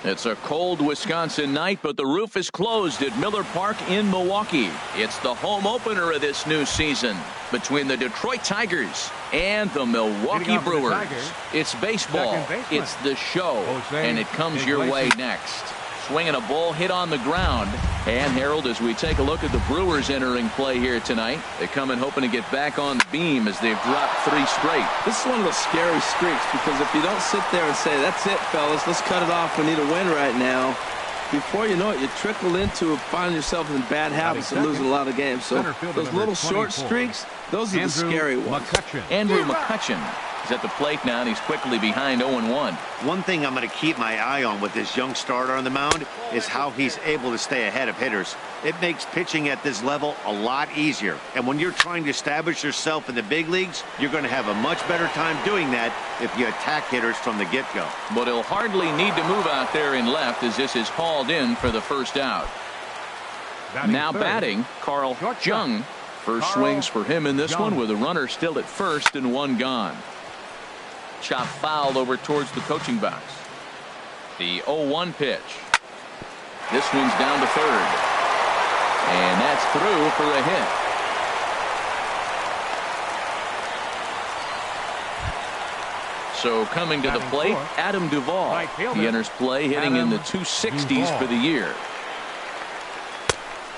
It's a cold Wisconsin night, but the roof is closed at Miller Park in Milwaukee. It's the home opener of this new season between the Detroit Tigers and the Milwaukee Brewers. It's baseball. It's the show, and it comes your way next. Swinging a ball hit on the ground. And Harold, as we take a look at the Brewers entering play here tonight, they come in hoping to get back on the beam as they've dropped 3 straight. This is one of those scary streaks, because if you don't sit there and say, that's it, fellas, let's cut it off, we need a win right now, before you know it, you trickle into finding yourself in bad habits and losing a lot of games. So those little short streaks, those are the scary ones. Andrew McCutchen is at the plate now, and he's quickly behind 0-1. One thing I'm going to keep my eye on with this young starter on the mound is how he's able to stay ahead of hitters. It makes pitching at this level a lot easier. And when you're trying to establish yourself in the big leagues, you're going to have a much better time doing that if you attack hitters from the get-go. But he'll hardly need to move out there in left, as this is hauled in for the first out. Now batting, Carl Jung. First swings for him in this one, with a runner still at first and 1 gone. Chop foul over towards the coaching box. The 0-1 pitch. This one's down to third. And that's through for a hit. So coming to the plate, Adam Duvall. He enters play hitting in the 260s for the year.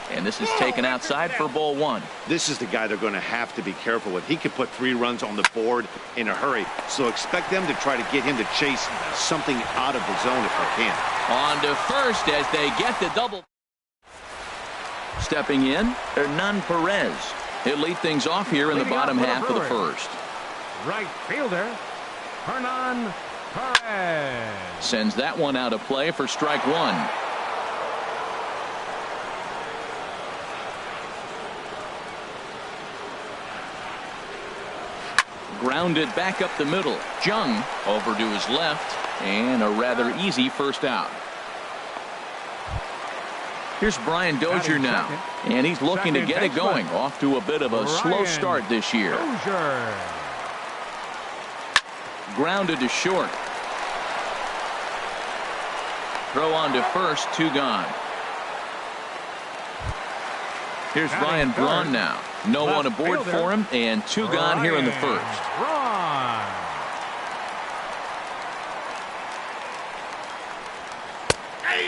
And this is taken outside for ball 1. This is the guy they're going to have to be careful with. He could put 3 runs on the board in a hurry. So expect them to try to get him to chase something out of the zone if they can. On to first as they get the double. Stepping in, Hernan Perez. He'll lead things off here in the bottom half of the first. Right fielder, Hernan Perez. Sends that one out of play for strike 1. Grounded back up the middle. Jung over to his left, and a rather easy first out. Here's Brian Dozier now, and he's looking to get it going. Off to a bit of a slow start this year. Grounded to short. Throw on to first, 2 gone. Here's Ryan Braun now. No one aboard for him, and 2 gone here in the first.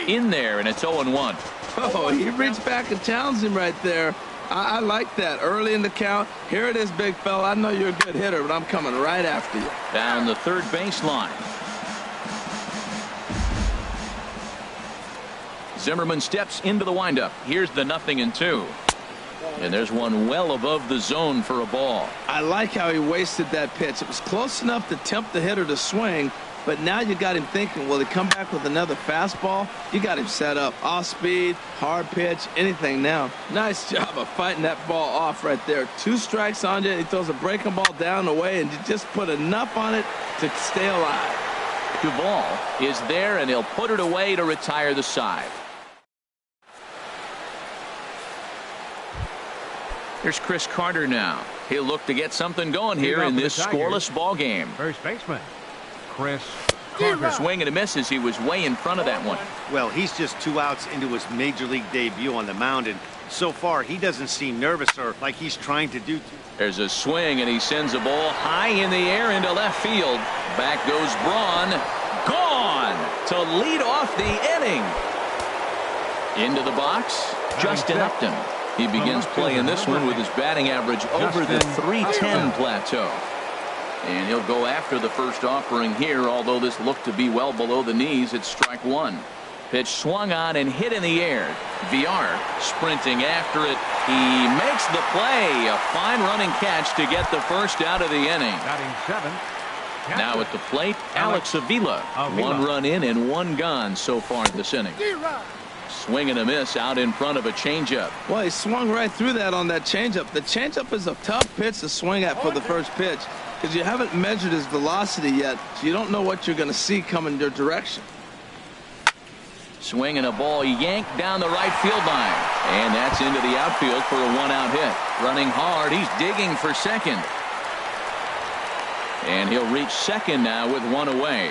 In there, and it's 0-1. Oh, he reached back and challenged him right there. I like that. Early in the count. Here it is, big fella. I know you're a good hitter, but I'm coming right after you. Down the third baseline. Zimmerman steps into the windup. Here's the 0-2. And there's one well above the zone for a ball. I like how he wasted that pitch. It was close enough to tempt the hitter to swing, but now you got him thinking, will he come back with another fastball? You got him set up. Off speed, hard pitch, anything now. Nice job of fighting that ball off right there. 2 strikes on you. He throws a breaking ball down the way, and you just put enough on it to stay alive. Duvall is there, and he'll put it away to retire the side. Here's Chris Carter now. He'll look to get something going here in this scoreless ball game. First baseman, Chris Carter. Swing and a miss as he was way in front of that one. Well, he's just 2 outs into his major league debut on the mound, and so far he doesn't seem nervous or like he's trying to do. There's a swing, and he sends a ball high in the air into left field. Back goes Braun. Gone to lead off the inning. Into the box, Justin Upton. He begins playing this one with his batting average over the 310 plateau. And he'll go after the first offering here, although this looked to be well below the knees. It's strike 1. Pitch swung on and hit in the air. VR sprinting after it. He makes the play. A fine running catch to get the first out of the inning. Now at the plate, Alex Avila. 1 run in and 1 gone so far in this inning. Swing and a miss out in front of a changeup. Well, he swung right through that on that changeup. The changeup is a tough pitch to swing at for the first pitch, because you haven't measured his velocity yet, so you don't know what you're going to see coming your direction. Swing and a ball yanked down the right field line, and that's into the outfield for a 1-out hit. Running hard, he's digging for second, and he'll reach second now with 1 away.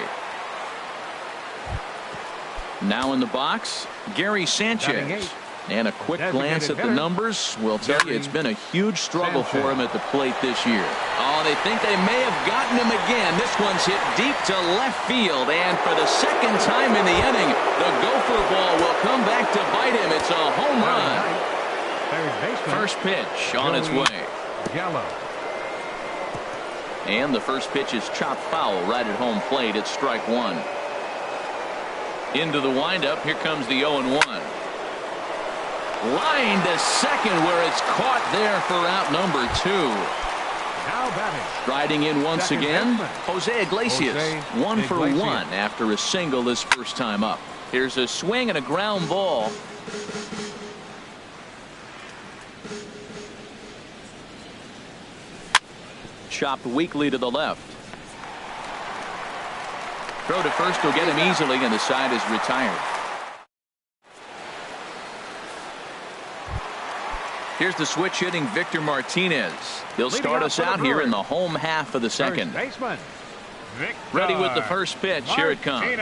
Now in the box, Gary Sanchez. And a quick glance at the numbers will tell you it's been a huge struggle for him at the plate this year. Oh, they think they may have gotten him again. This one's hit deep to left field. And for the second time in the inning, the gopher ball will come back to bite him. It's a home run. First pitch on its way. And the first pitch is chopped foul right at home plate. It's strike one. Into the windup. Here comes the 0-1. Line to second where it's caught there for out number 2. Now batting. Striding in once again, Jose Iglesias. Jose 1 for Iglesias. 1 after a single his first time up. Here's a swing and a ground ball. Chopped weakly to the left. Throw to first will get him easily, and the side is retired. Here's the switch hitting Victor Martinez. He'll start us out here in the home half of the second. Ready with the first pitch. Here it comes.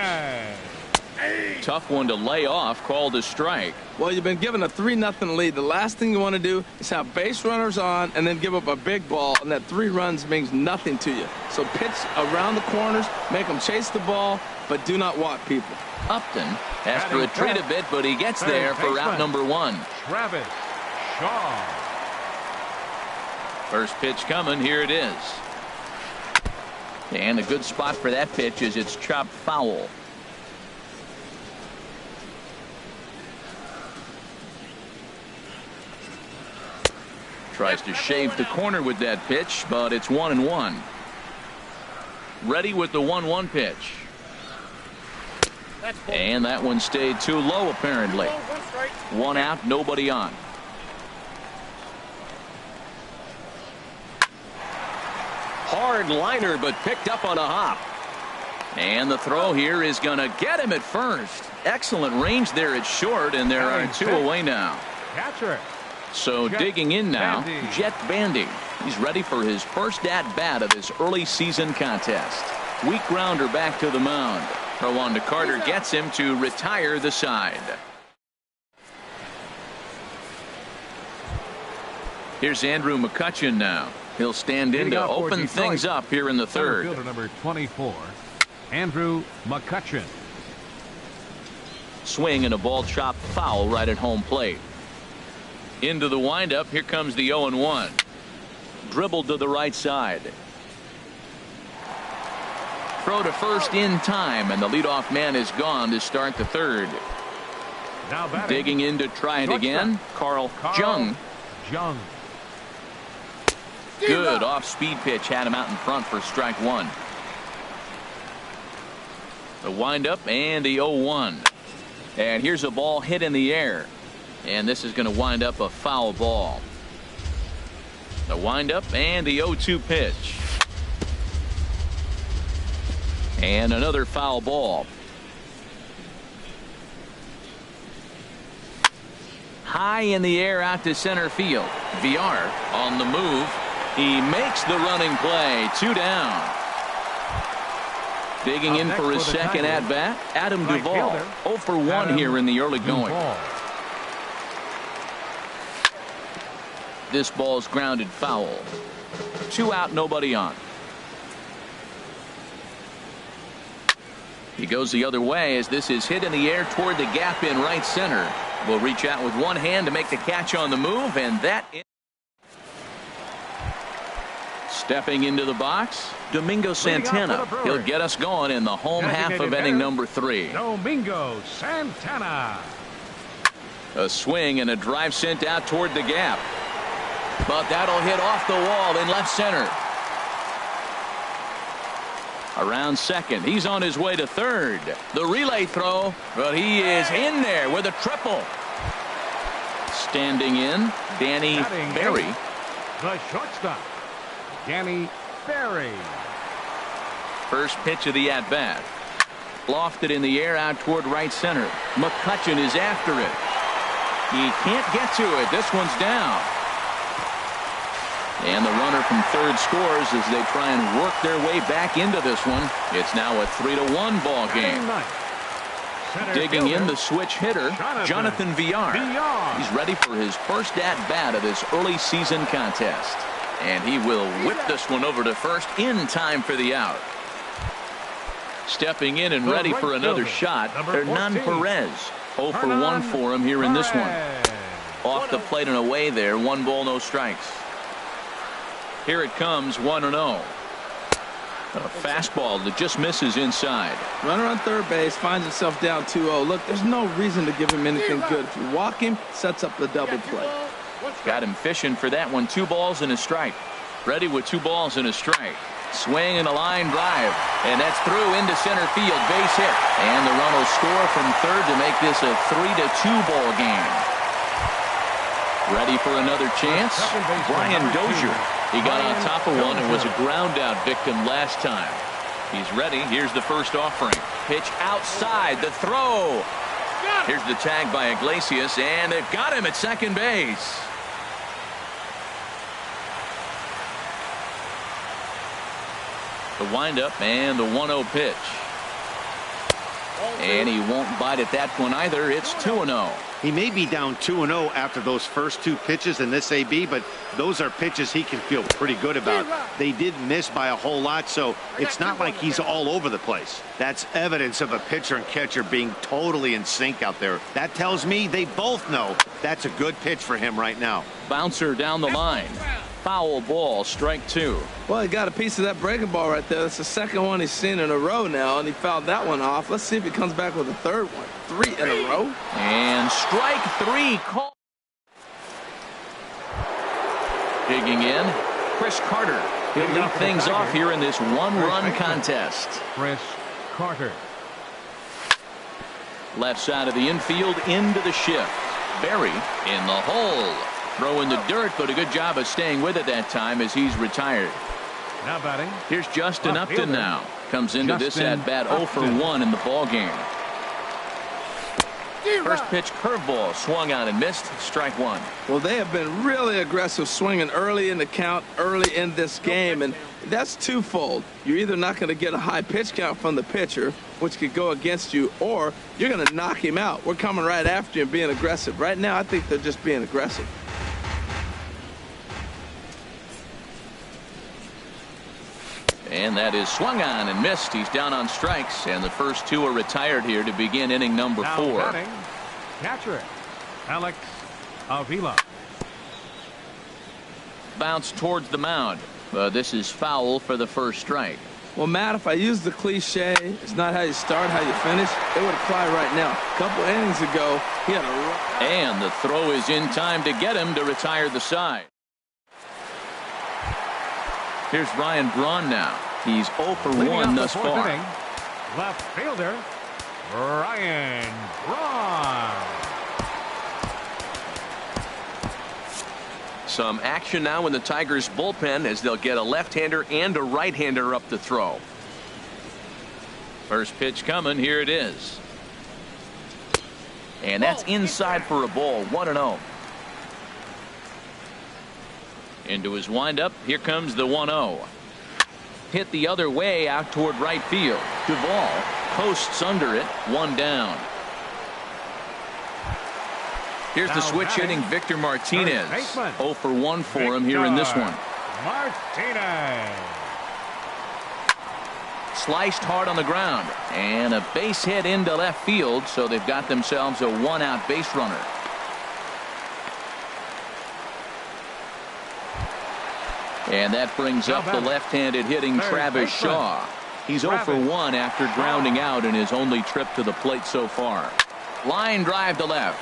Tough one to lay off, called a strike. Well, you've been given a 3-0 lead. The last thing you want to do is have base runners on and then give up a big ball, and that 3 runs means nothing to you. So pitch around the corners, make them chase the ball, but do not walk people. Upton has to retreat a bit, but he gets there for out number 1. Travis Shaw. First pitch coming. Here it is. And a good spot for that pitch is it's chopped foul. Tries to shave the corner with that pitch, but it's 1-1. Ready with the 1-1 pitch. And that one stayed too low, apparently. 1 out, nobody on. Hard liner, but picked up on a hop. And the throw here is going to get him at first. Excellent range there at short, and there are 2 away now. Catcher. So digging in now, Jet Bandy. He's ready for his first at-bat of this early season contest. Weak grounder back to the mound. Throw on to Carter gets him to retire the side. Here's Andrew McCutchen now. He'll stand in to open things up here in the third. Fielder number 24, Andrew McCutchen. Swing and a ball chopped foul right at home plate. Into the windup. Here comes the 0-1. Dribbled to the right side. Throw to first in time, and the leadoff man is gone to start the third. Now batting. Digging in to try it again. Carl Jung. Good off-speed pitch had him out in front for strike 1. The windup and the 0-1. And here's a ball hit in the air. And this is going to wind up a foul ball. The windup and the 0-2 pitch. And another foul ball. High in the air out to center field. Villar on the move. He makes the running play. 2 down. Digging in for his second at bat, Adam Duvall. 0 for 1 here in the early going. This ball's grounded foul. 2 out, nobody on. He goes the other way as this is hit in the air toward the gap in right center. Will reach out with one hand to make the catch on the move, and that is. Stepping into the box, Domingo Santana. He'll get us going in the home half of inning number 3. Domingo Santana. A swing and a drive sent out toward the gap. But that'll hit off the wall in left center. Around second. He's on his way to third. The relay throw, but he is in there with a triple. Standing in, Danny Berry. The shortstop, Danny Berry. First pitch of the at-bat. Lofted in the air out toward right center. McCutchen is after it. He can't get to it. This one's down. And the runner from third scores as they try and work their way back into this one. It's now a 3-1 ball game. Digging in, the switch hitter, Jonathan Villar. He's ready for his first at-bat of this early season contest. And he will whip this one over to first in time for the out. Stepping in and ready for another shot, Hernan Perez. 0 for 1 for him here in this one. Off the plate and away there, 1 ball, no strikes. Here it comes, 1-0. A fastball that just misses inside. Runner on third base finds himself down 2-0. Look, there's no reason to give him anything good. If you walk him, sets up the double play. Got him fishing for that one. 2 balls and a strike. Ready with 2 balls and a strike. Swing and a line drive. And that's through into center field. Base hit. And the run will score from third to make this a 3-2 ball game. Ready for another chance? Brian Dozier. He got on top of one and was a ground out victim last time. He's ready. Here's the first offering. Pitch outside. The throw. Here's the tag by Iglesias, and they've got him at second base. The windup and the 1-0 pitch. And he won't bite at that one either. It's 2-0. He may be down 2-0 after those first 2 pitches in this AB, but those are pitches he can feel pretty good about. They did miss by a whole lot, so it's not like he's all over the place. That's evidence of a pitcher and catcher being totally in sync out there. That tells me they both know that's a good pitch for him right now. Bouncer down the line. Foul ball, strike 2. Well, he got a piece of that breaking ball right there. That's the second one he's seen in a row now, and he fouled that one off. Let's see if he comes back with a third one. 3 in a row. And strike 3 call. Digging in, Chris Carter. He'll lead things off here in this 1-run contest. Chris Carter. Left side of the infield into the shift. Berry in the hole. Throw in the dirt, but a good job of staying with it that time as he's retired. Now batting. Here's Justin Upton now. Comes into this at-bat 0 for 1 in the ballgame. First pitch curveball swung on and missed. Strike 1. Well, they have been really aggressive swinging early in the count, early in this game, and that's twofold. You're either not going to get a high pitch count from the pitcher, which could go against you, or you're going to knock him out. We're coming right after you and being aggressive. Right now, I think they're just being aggressive. And that is swung on and missed. He's down on strikes, and the first 2 are retired here to begin inning number 4. Batting, catcher Alex Avila. Bounce towards the mound. This is foul for the first strike. Well, Matt, if I use the cliche, it's not how you start, how you finish, it would apply right now. A couple innings ago, he had a run. And the throw is in time to get him to retire the side. Here's Ryan Braun now. He's 0 for 1 thus far. Inning, left fielder Ryan Braun. Some action now in the Tigers bullpen as they'll get a left-hander and a right-hander up to throw. First pitch coming. Here it is. And that's inside for a ball. 1-0. Into his windup. Here comes the 1-0. Hit the other way out toward right field. Duvall posts under it. 1 down. Here's the switch hitting Victor Martinez. 0 for 1 for him here in this one. Martinez. Sliced hard on the ground. And a base hit into left field, so they've got themselves a 1-out base runner. And that brings up the left-handed hitting Travis Shaw. He's 0 for 1 after grounding out in his only trip to the plate so far. Line drive to left.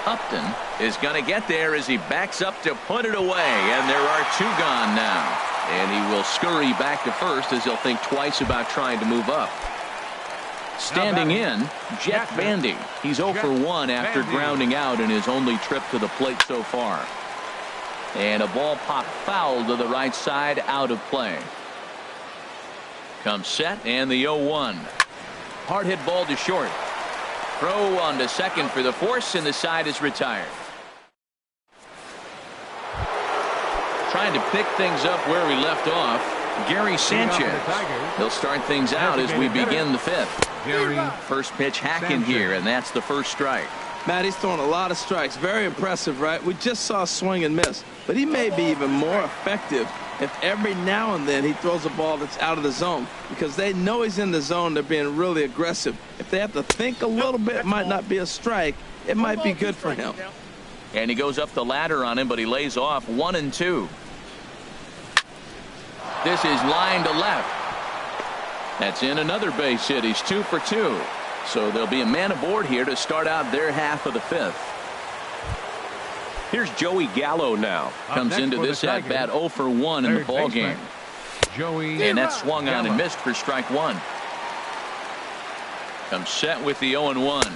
Upton is going to get there as he backs up to put it away. And there are 2 gone now. And he will scurry back to first as he'll think twice about trying to move up. Standing in, Jeff Bandy. He's 0 for 1 after grounding out in his only trip to the plate so far. And a ball popped foul to the right side, out of play. Comes set and the 0-1. Hard hit ball to short. Throw on to second for the force, and the side is retired. Trying to pick things up where we left off. Gary Sanchez. He'll start things out as we begin the fifth. First pitch hacking here, and that's the first strike. Matt, he's throwing a lot of strikes. Very impressive, right? We just saw a swing and miss, but he may be even more effective if every now and then he throws a ball that's out of the zone, because they know he's in the zone. They're being really aggressive. If they have to think a little bit, it might not be a strike. It might be good for him. And he goes up the ladder on him, but he lays off 1-2. This is line to left. That's in another base hit. He's 2 for 2. So there'll be a man aboard here to start out their half of the fifth. Here's Joey Gallo now. Comes into this at bat 0 for 1 in the ball game. And that's swung on and missed for strike one. Comes set with the 0-1.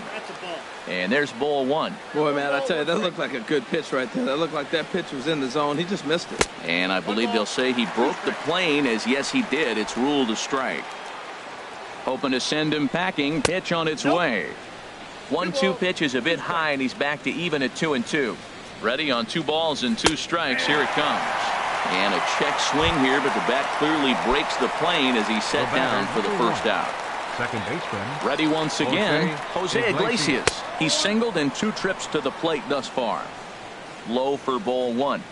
And there's ball one. Boy, man, I tell you, that looked like a good pitch right there. That looked like that pitch was in the zone. He just missed it. And I believe they'll say he broke the plane, as yes, he did. It's ruled a strike. Hoping to send him packing. Pitch on its way. 1-2 pitch is a bit high, and he's back to even at 2-2. Ready on 2 balls and 2 strikes. Here it comes. And a check swing here, but the bat clearly breaks the plane as he's set down for the first out. Second baseman. Ready once again, Jose Iglesias. He's singled in 2 trips to the plate thus far. Low for ball one.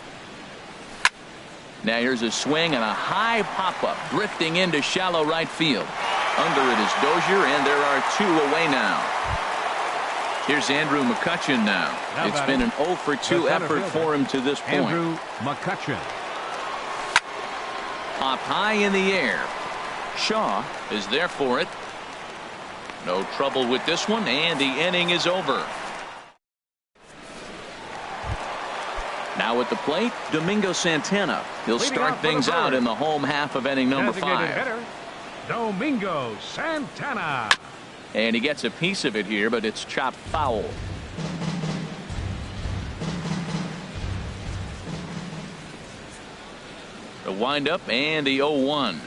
Now here's a swing and a high pop-up, drifting into shallow right field. Under it is Dozier, and there are 2 away now. Here's Andrew McCutchen now. It's been an 0 for 2 effort for him to this point. Andrew McCutchen. Popped high in the air. Shaw is there for it. No trouble with this one, and the inning is over. Now at the plate, Domingo Santana. He'll start things out in the home half of inning number 5. Domingo Santana. And he gets a piece of it here, but it's chopped foul. The windup and the 0-1.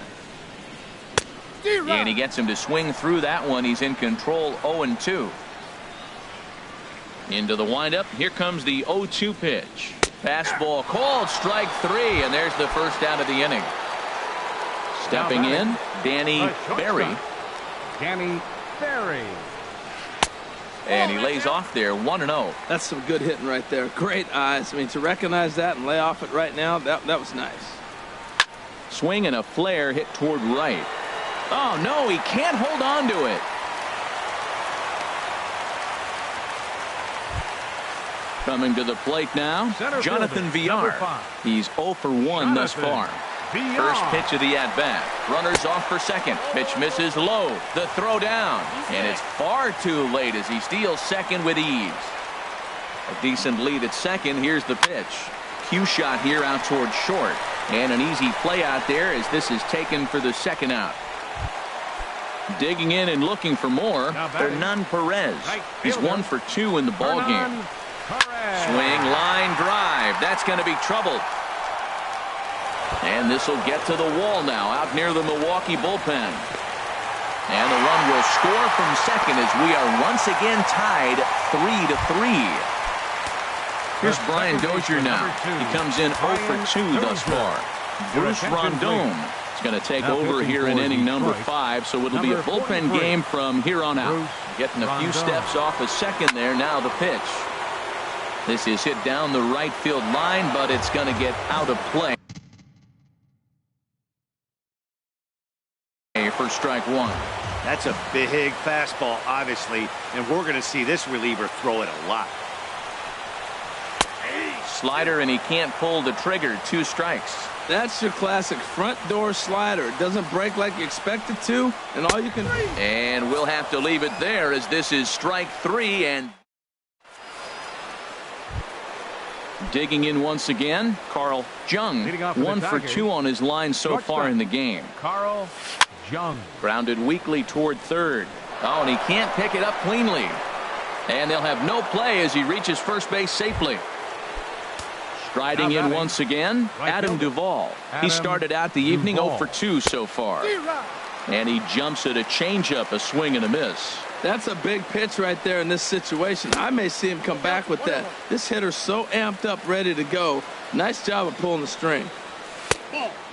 And he gets him to swing through that one. He's in control. 0-2. Into the windup. Here comes the 0-2 pitch. Fastball called, strike 3, and there's the first out of the inning. Stepping in, Danny Berry. Danny Berry. And he lays off there, 1-0. That's some good hitting right there. Great eyes. I mean, to recognize that and lay off it right now, that was nice. Swing and a flare hit toward right. Oh, no, he can't hold on to it. Coming to the plate now, Jonathan Villar. He's 0 for 1 thus far. First pitch of the at-bat. Runners off for second. Pitch misses low. The throw down. And it's far too late as he steals second with ease. A decent lead at second. Here's the pitch. Cue shot here out towards short. And an easy play out there as this is taken for the second out. Digging in and looking for more, Hernan Perez. He's 1 for 2 in the ball game. Swing, line drive. That's going to be trouble. And this will get to the wall now out near the Milwaukee bullpen. And the run will score from second as we are once again tied 3-3. Here's Brian Dozier now. He comes in 0 for 2 thus far. Bruce Rondon is going to take over here in inning number 5, so it'll be a bullpen game from here on out. Getting a few steps off a second there. Now the pitch. This is hit down the right field line, but it's going to get out of play for strike one. That's a big fastball, obviously, and we're going to see this reliever throw it a lot. Slider, and he can't pull the trigger. 2 strikes. That's your classic front door slider. It doesn't break like you expect it to, and all you can. And we'll have to leave it there as this is strike 3. And digging in once again, Carl Jung. 1 for 2 on his line so far in the game. Carl Jung. Grounded weakly toward third. Oh, and he can't pick it up cleanly. And they'll have no play as he reaches first base safely. Striding in once again, Adam Duvall. He started out the evening 0 for 2 so far. And he jumps at a changeup, a swing and a miss. That's a big pitch right there in this situation. I may see him come back with that. This hitter's so amped up, ready to go. Nice job of pulling the string.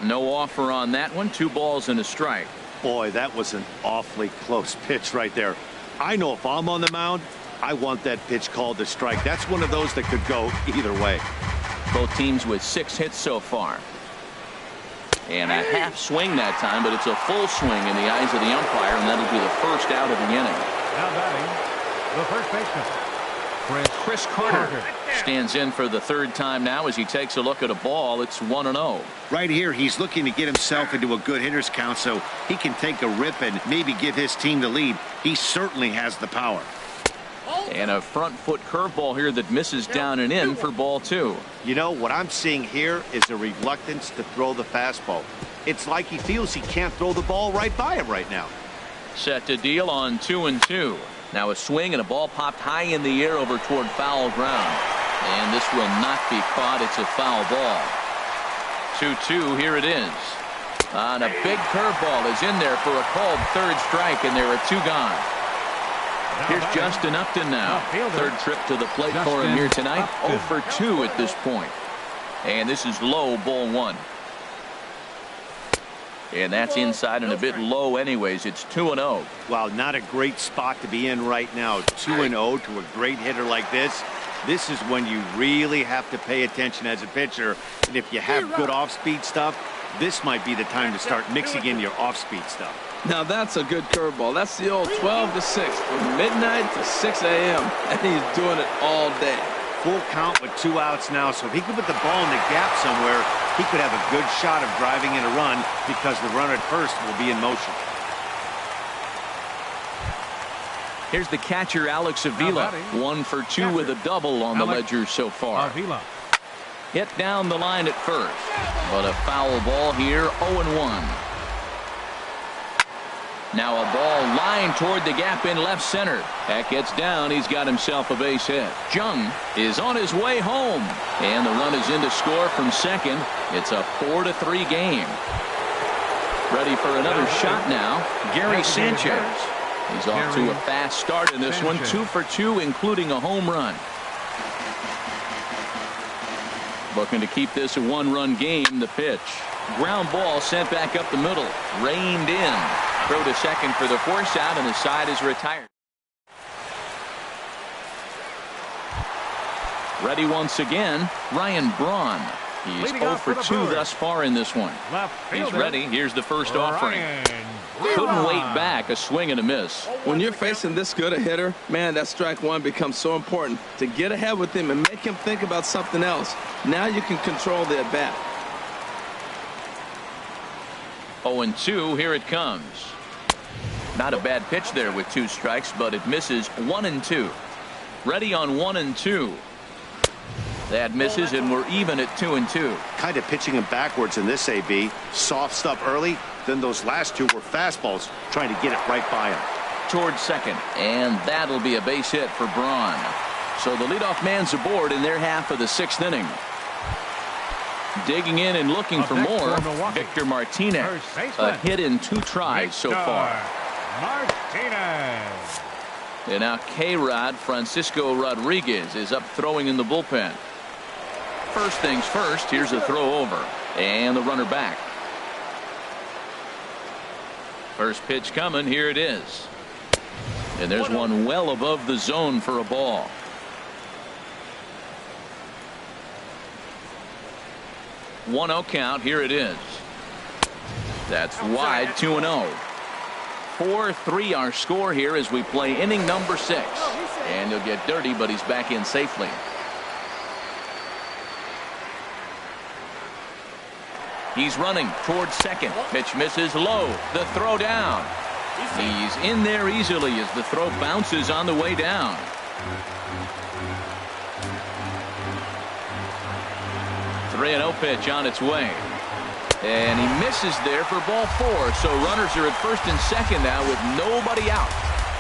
No offer on that one. 2 balls and a strike. Boy, that was an awfully close pitch right there. I know if I'm on the mound, I want that pitch called a strike. That's one of those that could go either way. Both teams with 6 hits so far. And a half swing that time, but it's a full swing in the eyes of the umpire, and that'll be the first out of the inning. Now batting, the first baseman, Chris Carter stands in for the 3rd time now as he takes a look at a ball. It's 1-0. Right here, he's looking to get himself into a good hitter's count so he can take a rip and maybe give his team the lead. He certainly has the power. And a front foot curveball here that misses down and in for ball 2. You know, what I'm seeing here is a reluctance to throw the fastball. It's like he feels he can't throw the ball right by him right now. Set to deal on 2-2. Now a swing and a ball popped high in the air over toward foul ground. And this will not be caught. It's a foul ball. 2-2. Here it is. And a big curveball is in there for a called 3rd strike, and there are 2 gone. Here's Justin Upton now. 3rd trip to the plate for him here tonight. 0 for 2 at this point. And this is low, ball 1. And that's inside and a bit low anyways. It's 2-0. Wow, not a great spot to be in right now. 2-0 to a great hitter like this. This is when you really have to pay attention as a pitcher. And if you have good off-speed stuff, this might be the time to start mixing in your off-speed stuff. Now that's a good curveball. That's the old 12 to 6 from midnight to 6 a.m. and he's doing it all day. Full count with 2 outs now, so if he could put the ball in the gap somewhere, he could have a good shot of driving in a run because the runner at first will be in motion. Here's the catcher, Alex Avila. 1 for 2 with a double on the ledger so far. Avila. Hit down the line at first, but a foul ball here. 0-1. Now a ball lined toward the gap in left center. That gets down. He's got himself a base hit. Jung is on his way home. And the run is in to score from second. It's a 4-3 game. Ready for another shot now. Gary Sanchez. He's off to a fast start in this one. 2 for 2, including a home run. Looking to keep this a 1-run game. The pitch. Ground ball sent back up the middle. Reined in. Throw to second for the force out, and the side is retired. Ready once again, Ryan Braun. He's 0 for 2 thus far in this one. He's ready. Here's the first offering. Couldn't wait back. A swing and a miss. When you're facing this good a hitter, man, that strike 1 becomes so important to get ahead with him and make him think about something else. Now you can control the at bat. 0-2. Here it comes. Not a bad pitch there with 2 strikes, but it misses. 1-2. Ready on 1-2. That misses, and we're even at 2-2. Kind of pitching him backwards in this AB. Soft stuff early, then those last 2 were fastballs, trying to get it right by him. Towards second, and that'll be a base hit for Braun. So the leadoff man's aboard in their half of the 6th inning. Digging in and looking for more, Victor Martinez. A hit in 2 tries so far. Martinez. And now K-Rod Francisco Rodriguez is up throwing in the bullpen. First things first, here's a throw over. And the runner back. First pitch coming, here it is. And there's one well above the zone for a ball. One-0 count. Here it is. That's wide. 2-0. 4-3 our score here as we play inning number 6. And he'll get dirty, but he's back in safely. He's running towards second. Pitch misses low. The throw down. He's in there easily as the throw bounces on the way down. Three 3-0 pitch on its way. And he misses there for ball 4. So runners are at first and second now with nobody out.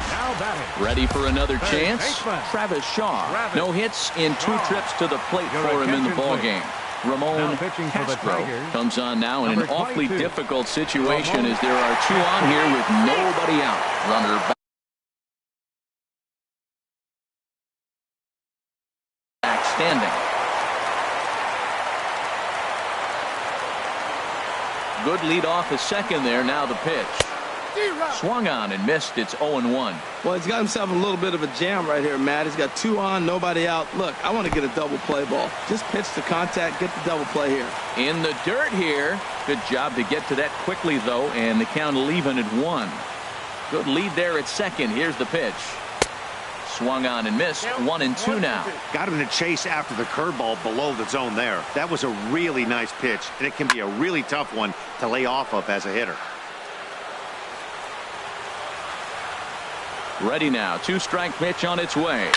Now batting. Ready for another chance? Travis Shaw. No hits in 2 trips to the plate for him in the ballgame. Ramon Castro comes on now in an awfully difficult situation as there are 2 on here with nobody out. Runner back standing. Good lead off his second there. Now the pitch. Swung on and missed. It's 0-1. Well, he's got himself a little bit of a jam right here, Matt. He's got 2 on, nobody out. Look, I want to get a double play ball. Just pitch the contact, get the double play here. In the dirt here. Good job to get to that quickly, though, and the count leaving at 1. Good lead there at second. Here's the pitch. Swung on and missed. 1-2 now. Got him to chase after the curveball below the zone there. That was a really nice pitch, and it can be a really tough one to lay off of as a hitter. Ready now. 2-strike pitch on its way.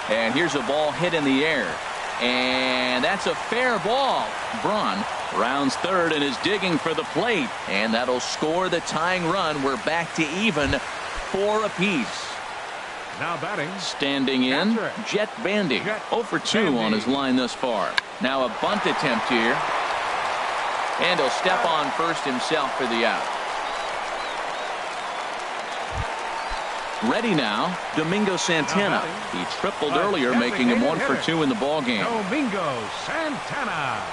And here's a ball hit in the air. And that's a fair ball. Braun rounds third and is digging for the plate. And that'll score the tying run. We're back to even 4 apiece. Now batting. Standing in, Jet Bandy. 0 for 2 on his line thus far. Now a bunt attempt here. And he'll step on first himself for the out. Ready now, Domingo Santana. He tripled earlier, making him 1 for 2 in the ballgame. Domingo Santana.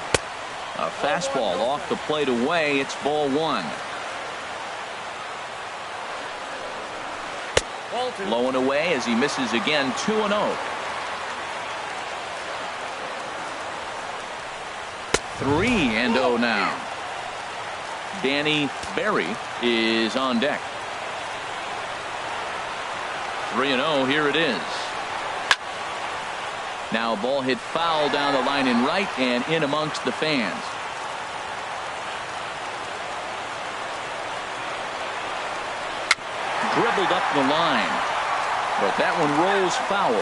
A fastball off the plate away. It's ball 1. Low and away as he misses again. 2-0. Three and 0 now. Danny Berry is on deck. 3-0. Here it is. Now a ball hit foul down the line in right and in amongst the fans. Dribbled up the line, but that one rolls foul.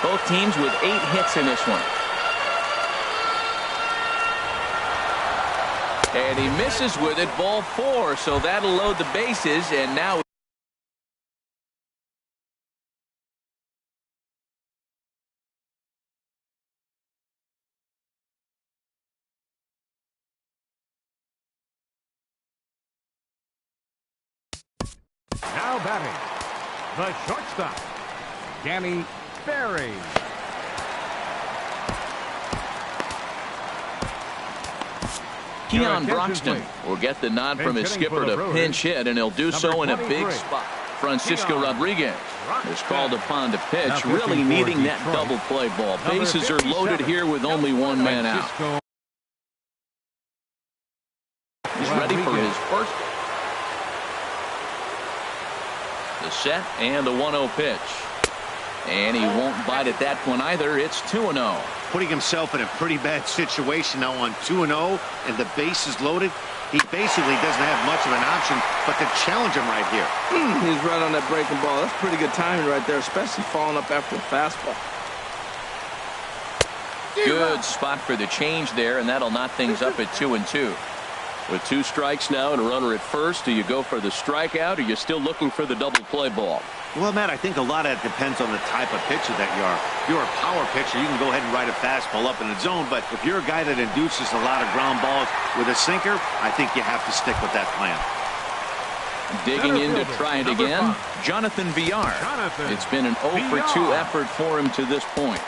Both teams with 8 hits in this one. And he misses with it. Ball 4, so that'll load the bases. And now batting, the shortstop, Danny Berry. Keon Broxton will get the nod from his skipper to pinch hit, and he'll do so in a big spot. Francisco Rodriguez is called upon to pitch, really needing that double play ball. Bases are loaded here with only 1 man out. He's ready for his first. The set and the 1-0 pitch. And he won't bite at that one either. It's 2-0. Putting himself in a pretty bad situation now on 2-0 and the base is loaded. He basically doesn't have much of an option but to challenge him right here. He's right on that breaking ball. That's pretty good timing right there, especially falling up after a fastball. Good spot for the change there, and that'll knot things up at 2-2. With 2 strikes now and a runner at first, do you go for the strikeout, or are you still looking for the double play ball? Well, Matt, I think a lot of that depends on the type of pitcher that you are. If you're a power pitcher, you can go ahead and ride a fastball up in the zone. But if you're a guy that induces a lot of ground balls with a sinker, I think you have to stick with that plan. Digging in to try it again, Jonathan Villar. It's been an 0 for 2 effort for him to this point.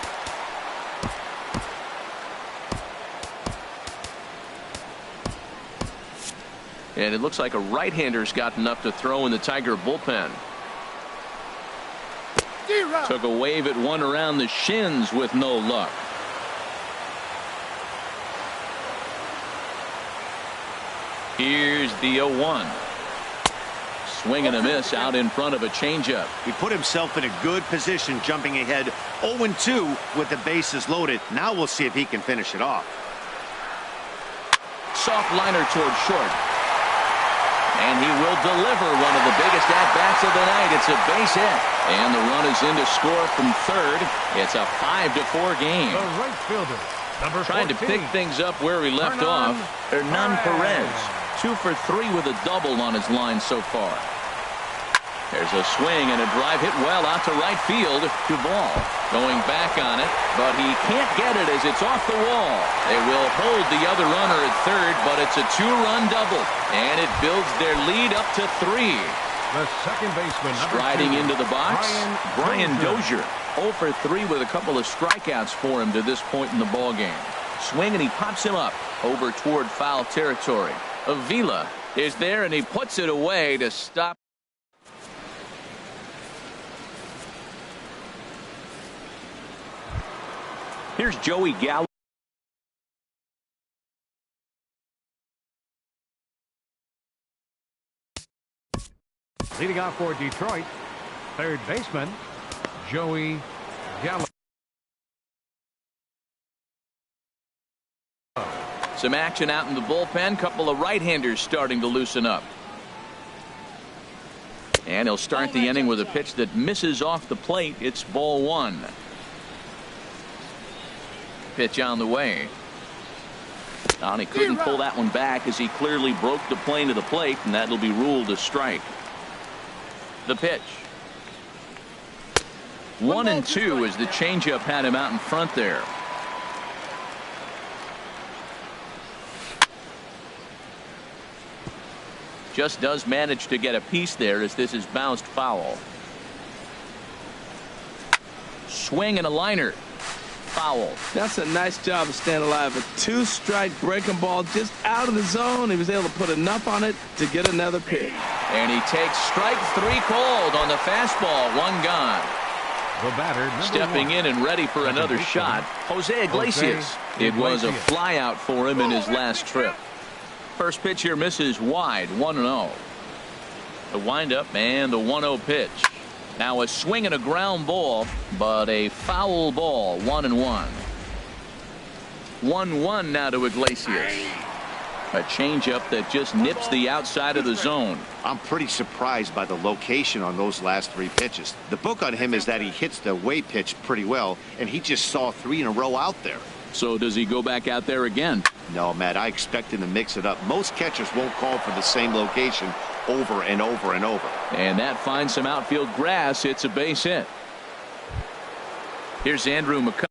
And it looks like a right-hander's got enough to throw in the Tiger bullpen. Took a wave at one around the shins with no luck. Here's the 0-1. Swing and a miss out in front of a changeup. He put himself in a good position jumping ahead 0-2 with the bases loaded. Now we'll see if he can finish it off. Soft liner towards short. And he will deliver one of the biggest at-bats of the night. It's a base hit. And the run is in to score from third. It's a 5-4 game. The right fielder, number 14. Trying to pick things up where he left off. Hernan Perez, 2 for 3 with a double on his line so far. There's a swing and a drive hit well out to right field. Duvall going back on it, but he can't get it as it's off the wall. They will hold the other runner at third, but it's a 2-run double, and it builds their lead up to 3. The second baseman, striding into the box, Brian Dozier. 0 for 3 with a couple of strikeouts for him to this point in the ball game. Swing and he pops him up over toward foul territory. Avila is there, and he puts it away to stop. Here's Joey Gallo. Leading off for Detroit, third baseman, Joey Gallo. Some action out in the bullpen. Couple of right-handers starting to loosen up. And he'll start the inning with a pitch that misses off the plate. It's ball one. Pitch on the way. And he couldn't pull that one back as he clearly broke the plane to the plate, and that'll be ruled a strike. The pitch. 1-2 as the changeup had him out in front there. Just does manage to get a piece there as this is bounced foul. Swing and a liner. Foul. That's a nice job of staying alive. A two-strike breaking ball just out of the zone. He was able to put enough on it to get another pitch. And he takes strike three called on the fastball. One gone. The batter, stepping in and ready for another shot, Jose Iglesias. It was a flyout for him in his last trip. First pitch here misses wide, 1-0. The windup and the 1-0 pitch. Now a swing and a ground ball, but a foul ball, 1-1. 1-1 now to Iglesias. A changeup that just nips the outside of the zone. I'm pretty surprised by the location on those last three pitches. The book on him is that he hits the away pitch pretty well, and he just saw three in a row out there. So does he go back out there again? No, Matt, I expect him to mix it up. Most catchers won't call for the same location over and over and over. And that finds some outfield grass. It's a base hit. Here's Andrew McCutcheon.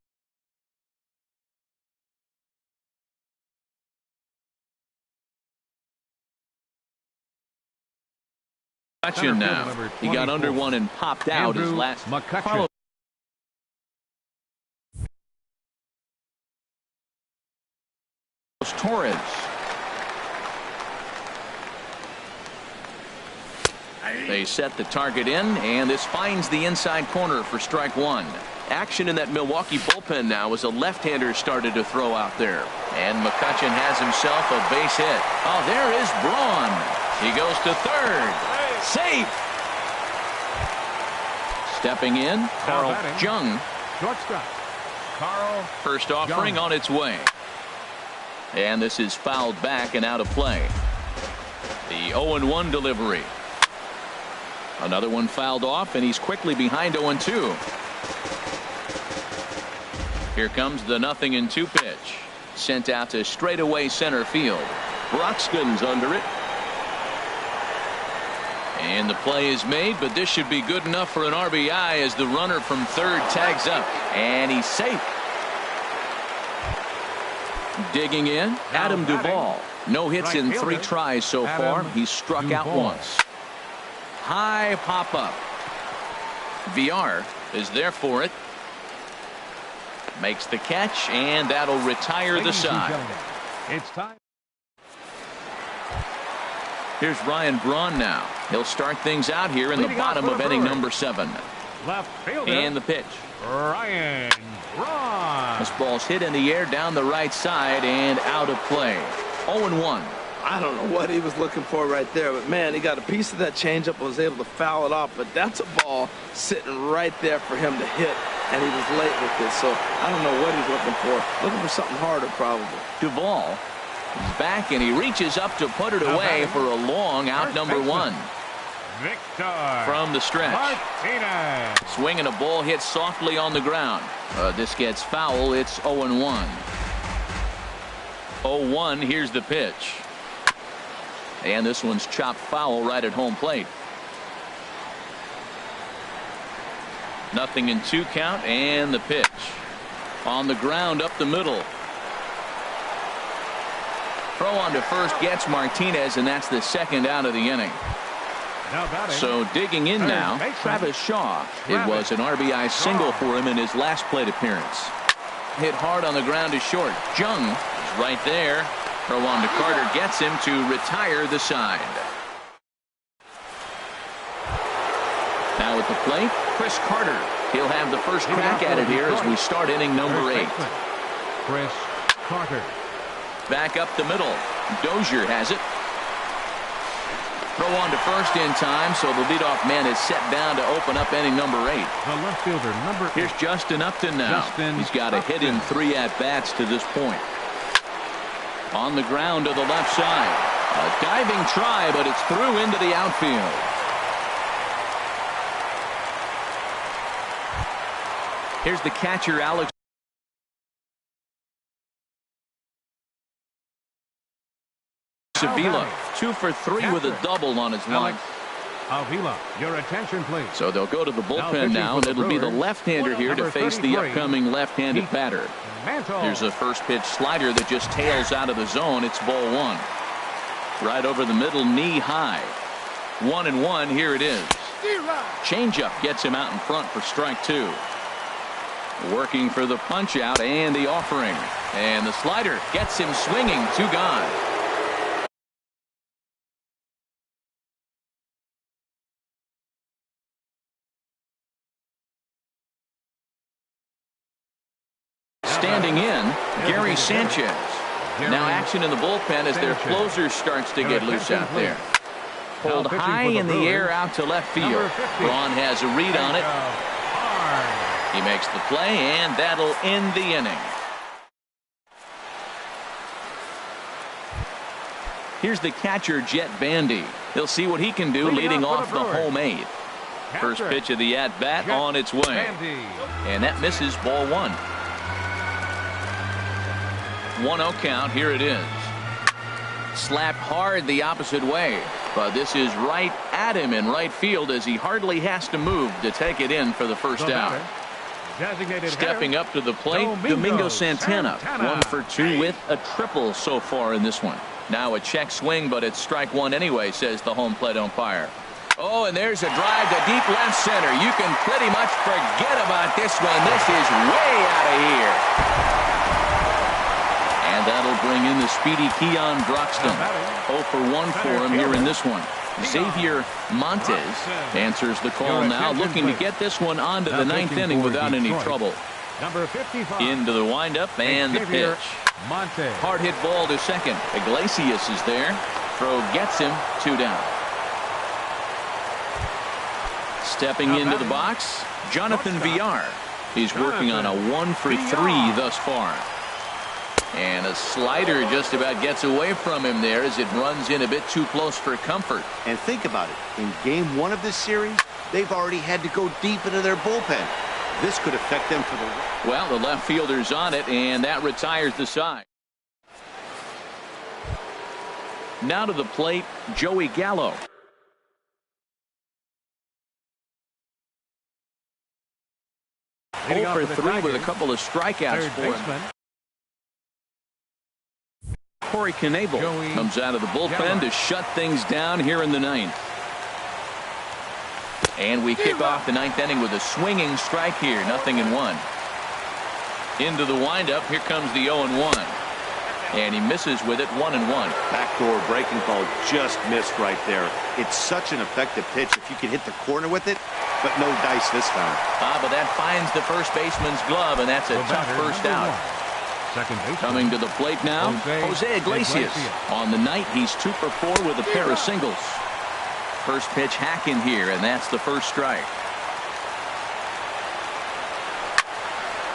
Now he got under one and popped out his last. McCutcheon. Torres. They set the target in, and this finds the inside corner for strike one. Action in that Milwaukee bullpen now as a left-hander started to throw out there. And McCutcheon has himself a base hit. Oh, there is Braun. He goes to third. Safe. Stepping in, Carl Jung. Shortstop, Carl. First offering on its way. And this is fouled back and out of play. The 0-1 delivery. Another one fouled off, and he's quickly behind 0-2. Here comes the 0-2 pitch. Sent out to straightaway center field. Broxton's under it. And the play is made, but this should be good enough for an RBI as the runner from third tags up. And he's safe. Digging in, Adam Duvall. No hits in 3 tries so far. He's struck out once. High pop up. VR is there for it. Makes the catch, and that'll retire the side. It's time. Here's Ryan Braun now. He'll start things out here in the bottom of inning number 7. Left fielder. And the pitch. Ryan Braun. This ball's hit in the air down the right side and out of play. 0-1. I don't know what he was looking for right there, but man, he got a piece of that changeup and was able to foul it off. But that's a ball sitting right there for him to hit, and he was late with it. So I don't know what he's looking for. Looking for something harder, probably. Duvall is back, and he reaches up to put it away for a long out number 1. Victor from the stretch. Martinez. Swing and a ball hit softly on the ground. This gets foul. It's 0-1. 0-1. Here's the pitch. And this one's chopped foul right at home plate. 0-2 count, and the pitch. On the ground up the middle. Throw on to first gets Martinez, and that's the second out of the inning. So digging in now, Travis Shaw. It was an RBI single for him in his last plate appearance. Hit hard on the ground to short. Jung is right there. Throw on to Carter gets him to retire the side. Now at the plate, Chris Carter. He'll have the first crack at it here as we start inning number 8. Chris Carter. Back up the middle. Dozier has it. Throw on to first in time, so the leadoff man is set down to open up inning number 8. The left fielder, number 8. Here's Justin Upton now. He's got a hit in 3 at-bats to this point. On the ground to the left side. A diving try, but it's through into the outfield. Here's the catcher, Alex Avila, 2 for 3 with a double on his line. Avila, your attention, please. So they'll go to the bullpen now, and it'll be the left-hander here to face the upcoming left-handed batter. Here's a first pitch slider that just tails out of the zone. It's ball 1. Right over the middle, knee high. 1-1. Here it is. Changeup gets him out in front for strike 2. Working for the punch out and the offering. And the slider gets him swinging. 2 gone. Standing in, Gary Sanchez. Now action in the bullpen as their closer starts to get loose out there. Pulled high in the air out to left field. Braun has a read on it. He makes the play, and that'll end the inning. Here's the catcher, Jet Bandy. He'll see what he can do leading off the home 8. First pitch of the at-bat on its way. And that misses, ball 1. 1-0 count. Here it is. Slapped hard the opposite way. But this is right at him in right field as he hardly has to move to take it in for the first out. Stepping up to the plate, Domingo Santana. 1 for 2 with a triple so far in this one. Now a check swing, but it's strike 1 anyway, says the home plate umpire. Oh, and there's a drive to deep left center. You can pretty much forget about this one. This is way out of here. And that'll bring in the speedy Keon Broxton. 0 for 1 for him here in this one. Xavier Montes answers the call now, looking to get this one onto the 9th inning without any trouble. Into the windup and the pitch. Hard hit ball to second. Iglesias is there. Throw gets him. 2 down. Stepping into the box, Jonathan Villar. He's working on a 1 for 3 thus far. And a slider just about gets away from him there as it runs in a bit too close for comfort. And think about it. In game 1 of this series, they've already had to go deep into their bullpen. This could affect them for the... Well, the left fielder's on it, and that retires the side. Now to the plate, Joey Gallo. Hitting for 3 with a couple of strikeouts for him. Corey Knebel comes out of the bullpen to shut things down here in the 9th. And we kick off the 9th inning with a swinging strike here. 0-1. Into the windup. Here comes the 0-1. And he misses with it. 1-1. Backdoor breaking ball just missed right there. It's such an effective pitch if you can hit the corner with it, but no dice this time. But that finds the first baseman's glove, and that's a tough first out. Coming to the plate now, Jose Iglesias. On the night, he's 2 for 4 with a pair of singles. First pitch hack in here, and that's the first strike.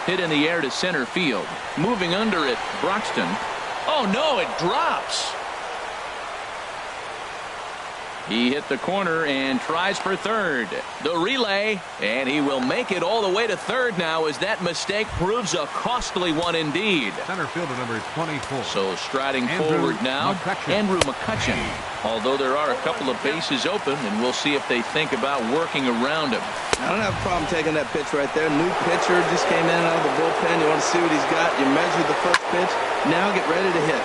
Hit in the air to center field. Moving under it, Broxton. Oh, no, it drops. He hit the corner and tries for third. The relay, and he will make it all the way to third now as that mistake proves a costly one indeed. Center fielder number 24. So striding forward now, Andrew McCutchen. Although there are a couple of bases open, and we'll see if they think about working around him. I don't have a problem taking that pitch right there. New pitcher just came in out of the bullpen. You want to see what he's got. You measure the first pitch. Now get ready to hit.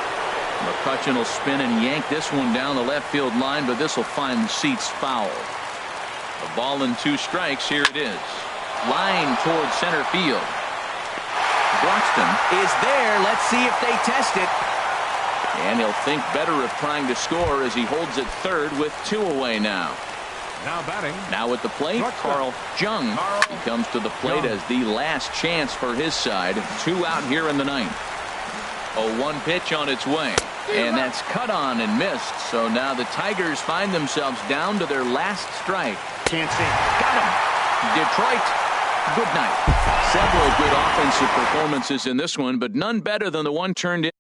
McCutchen will spin and yank this one down the left field line, but this will find the seats foul. A ball and 2 strikes. Here it is. Line towards center field. Broxton is there. Let's see if they test it. And he'll think better of trying to score as he holds it third with 2 away now. Now batting. Now at the plate, Carl Jung. He comes to the plate as the last chance for his side. 2 out here in the ninth. A 1 pitch on its way. And that's cut on and missed. So now the Tigers find themselves down to their last strike. Can't see. Got him. Detroit, good night. Several good offensive performances in this one, but none better than the one turned in.